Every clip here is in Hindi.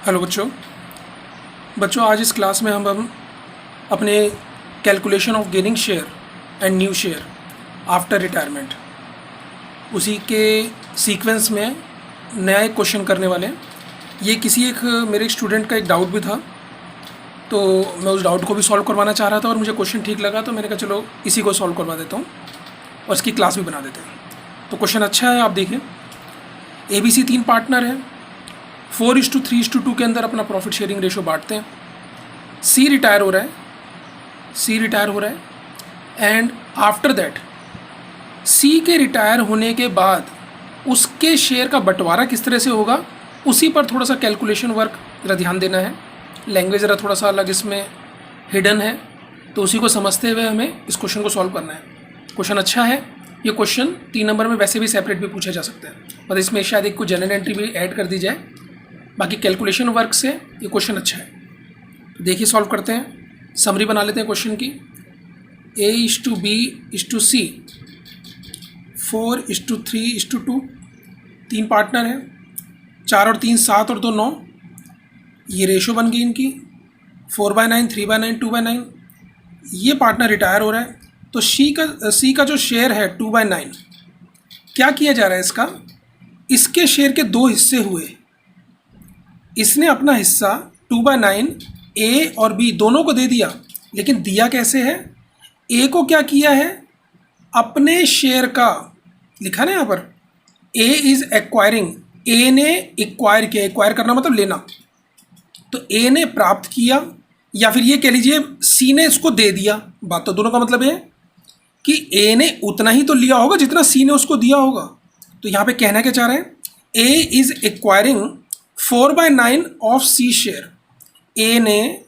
हेलो बच्चों। आज इस क्लास में हम अपने calculation of gaining share and new share after retirement उसी के सीक्वेंस में नया एक क्वेश्चन करने वाले हैं। ये किसी एक मेरे स्टूडेंट का एक डाउट भी था, तो मैं उस डाउट को भी सॉल्व करवाना चाह रहा था और मुझे क्वेश्चन ठीक लगा, तो मैंने कहा चलो इसी को सॉल्व करवा देता हूँ और इसकी क्लास भी बना देते हैं। तो क्वेश्चन अच्छा है, आप देखिए। ABC 3 पार्टनर हैं, 4:3:2 के अंदर अपना प्रॉफिट शेयरिंग रेशो बांटते हैं। सी रिटायर हो रहा है एंड आफ्टर दैट सी के रिटायर होने के बाद उसके शेयर का बंटवारा किस तरह से होगा, उसी पर थोड़ा सा कैलकुलेशन वर्क ज़रा ध्यान देना है। लैंग्वेज ज़रा थोड़ा सा अलग इसमें हिडन है, तो उसी को समझते हुए हमें इस क्वेश्चन को सॉल्व करना है। क्वेश्चन अच्छा है। ये क्वेश्चन 3 नंबर में वैसे भी सेपरेट भी पूछा जा सकता है, और इसमें शायद एक कुछ जनरल एंट्री भी ऐड कर दी जाए। बाकी कैलकुलेशन वर्क से ये क्वेश्चन अच्छा है। तो देखिए सॉल्व करते हैं, समरी बना लेते हैं क्वेश्चन की। A:B:C 4:3:2 3 पार्टनर हैं, 4 और 3 7 और 2 9। ये रेशो बन गई इनकी 4/9 3/9 2/9। ये पार्टनर रिटायर हो रहा है, तो सी का जो शेयर है 2/9, क्या किया जा रहा है इसका, इसके शेयर के 2 हिस्से हुए। इसने अपना हिस्सा 2/9 ए और बी दोनों को दे दिया, लेकिन दिया कैसे है, ए को क्या किया है, अपने शेयर का लिखा ना यहाँ पर, ए इज एक्वायरिंग, ए ने एक्वायर किया, एक्वायर करना मतलब लेना, तो ए ने प्राप्त किया, या फिर ये कह लीजिए सी ने इसको दे दिया। बात तो दोनों का मतलब है कि ए ने उतना ही तो लिया होगा जितना सी ने उसको दिया होगा। तो यहाँ पे कहना क्या चाह रहे हैं, A is acquiring 4/9 of C share. A ने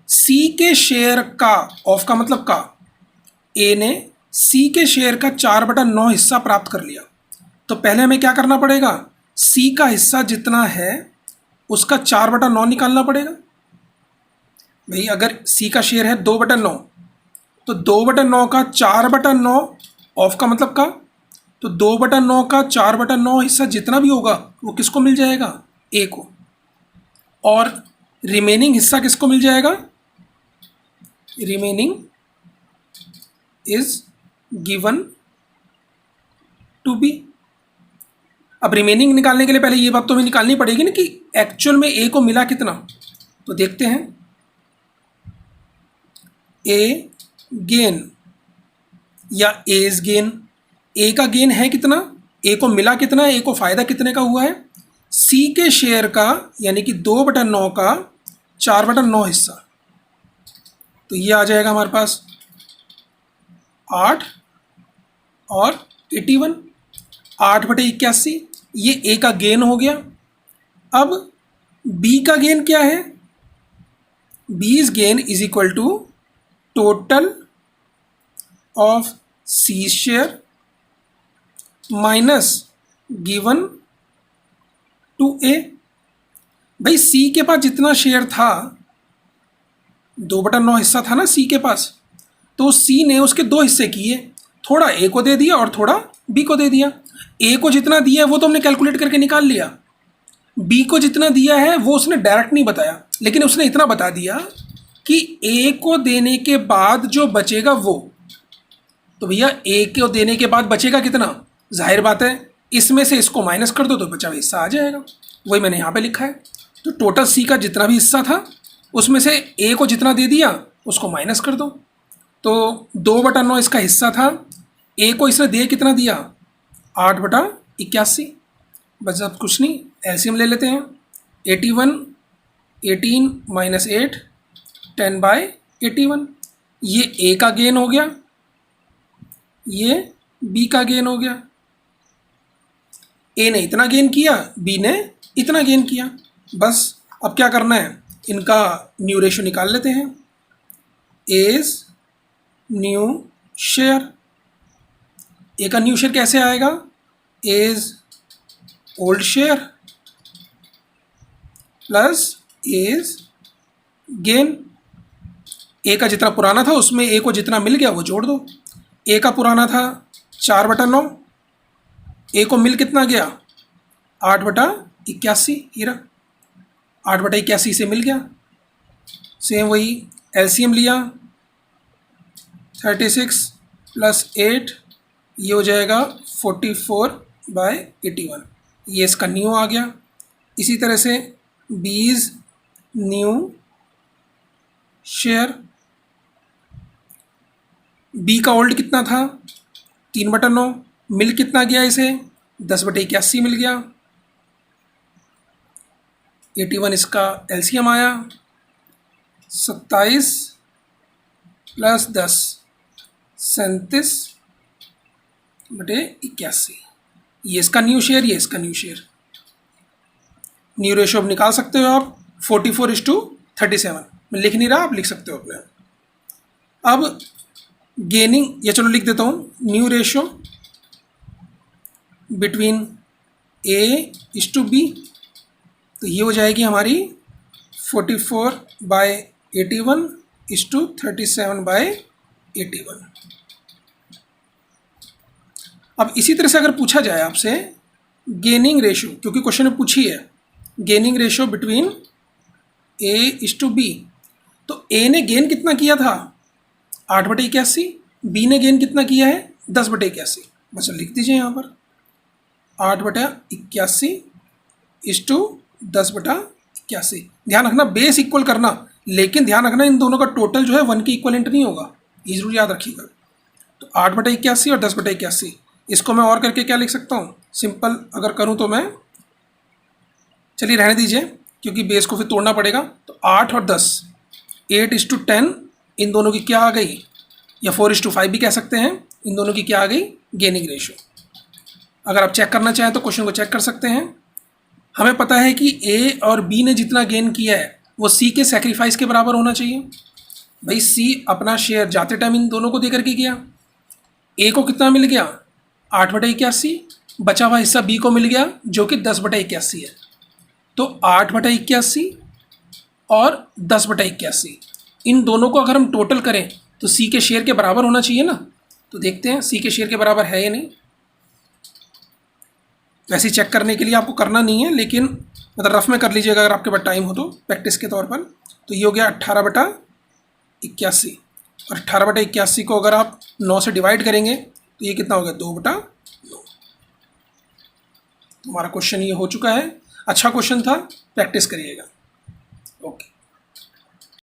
सी के शेयर का, ऑफ का मतलब का, ए ने सी के शेयर का 4/9 हिस्सा प्राप्त कर लिया। तो पहले हमें क्या करना पड़ेगा, सी का हिस्सा जितना है उसका 4/9 निकालना पड़ेगा। भाई अगर सी का शेयर है 2/9, तो 2/9 का 4/9 ऑफ का मतलब का, तो 2/9 का 4/9 हिस्सा जितना भी होगा वो किसको मिल जाएगा, ए को, और रिमेनिंग हिस्सा किसको मिल जाएगा, remaining is given to B. अब रिमेनिंग निकालने के लिए पहले ये बात तो हमें निकालनी पड़ेगी ना कि एक्चुअल में ए को मिला कितना। तो देखते हैं, ए गेन या एज गेन, ए का गेन है कितना, ए को मिला कितना, ए को फायदा कितने का हुआ है, सी के शेयर का यानी कि 2/9 का 4/9 हिस्सा। तो ये आ जाएगा हमारे पास 8 और 81, 8/81। ये ए का गेन हो गया। अब बी का गेन क्या है, B's gain is equal to total of C share minus given to A. भाई सी के पास जितना शेयर था, 2/9 हिस्सा था ना सी के पास, तो सी ने उसके 2 हिस्से किए, थोड़ा ए को दे दिया और थोड़ा बी को दे दिया। ए को जितना दिया है वो तो हमने कैलकुलेट करके निकाल लिया, बी को जितना दिया है वो उसने डायरेक्ट नहीं बताया, लेकिन उसने इतना बता दिया कि ए को देने के बाद जो बचेगा वो, तो भैया ए को देने के बाद बचेगा कितना, जाहिर बात है इसमें से इसको माइनस कर दो तो बचा हुआ हिस्सा आ जाएगा, वही मैंने यहाँ पे लिखा है। तो टोटल सी का जितना भी हिस्सा था उसमें से ए को जितना दे दिया उसको माइनस कर दो। तो 2/9 इसका हिस्सा था, ए को इसने दे कितना दिया, 8/81। बस अब कुछ नहीं, एलसीएम ले लेते हैं। 81 18 माइनस 8 10/81। ये ए का गेन हो गया, ये बी का गेन हो गया। ए ने इतना गेन किया, बी ने इतना गेन किया। बस अब क्या करना है, इनका न्यू रेशो निकाल लेते हैं। एज न्यू शेयर, ए का न्यू शेयर कैसे आएगा, A's old share plus A's gain. A का जितना पुराना था उसमें ए को जितना मिल गया वो जोड़ दो। ए का पुराना था 4/9, ए को मिल कितना गया, 8/81 हीरा। 8/81 से मिल गया। सेम वही एलसीएम लिया, 36 + 8 ये हो जाएगा 44/81, ये इसका न्यू आ गया। इसी तरह से बीज न्यू शेयर, बी का ओल्ड कितना था 3/9, मिल कितना गया इसे 10/81 मिल गया। 81 इसका एलसीएम आया, 27 + 10 37/81, ये इसका न्यू शेयर, ये इसका न्यू शेयर। न्यू रेशो अब निकाल सकते हो आप 44:37, मैं लिख नहीं रहा, आप लिख सकते हो अपने। अब गेनिंग, या चलो लिख देता हूँ, न्यू रेशो बिटवीन A:B, तो ये हो जाएगी हमारी 44/81 37/81। अब इसी तरह से अगर पूछा जाए आपसे गेनिंग रेशो, क्योंकि क्वेश्चन में पूछी है गेनिंग रेशो बिटवीन A:B, तो A ने गेन कितना किया था 8/81, B ने गेन कितना किया है 10/81, बस लिख दीजिए यहाँ पर 8/81 = 10/81। ध्यान रखना बेस इक्वल करना, लेकिन ध्यान रखना इन दोनों का टोटल जो है 1 के इक्वलेंट नहीं होगा, ये जरूर याद रखिएगा। तो 8/81 और 10/81, इसको मैं और करके क्या लिख सकता हूँ, सिंपल अगर करूँ तो मैं, चलिए रहने दीजिए क्योंकि बेस को फिर तोड़ना पड़ेगा। तो 8 और 10, 8:10, इन दोनों की क्या आ गई, या 4:5 भी कह सकते हैं, इन दोनों की क्या आ गई गेनिंग रेशो। अगर आप चेक करना चाहें तो क्वेश्चन को चेक कर सकते हैं। हमें पता है कि A और B ने जितना गेन किया है वो C के सेक्रीफाइस के बराबर होना चाहिए। भाई C अपना शेयर जाते टाइम इन दोनों को दे करके गया, A को कितना मिल गया 8/81, बचा हुआ हिस्सा B को मिल गया जो कि 10/81 है। तो 8/81 और 10/81, इन दोनों को अगर हम टोटल करें तो C के शेयर के बराबर होना चाहिए ना। तो देखते हैं C के शेयर के बराबर है या नहीं। वैसे चेक करने के लिए आपको करना नहीं है, लेकिन मतलब रफ में कर लीजिएगा अगर आपके पास टाइम हो तो, प्रैक्टिस के तौर पर। तो ये हो गया 18/81, और 18/81 को अगर आप 9 से डिवाइड करेंगे तो ये कितना हो गया 2/9। हमारा क्वेश्चन ये हो चुका है। अच्छा क्वेश्चन था, प्रैक्टिस करिएगा। ओके।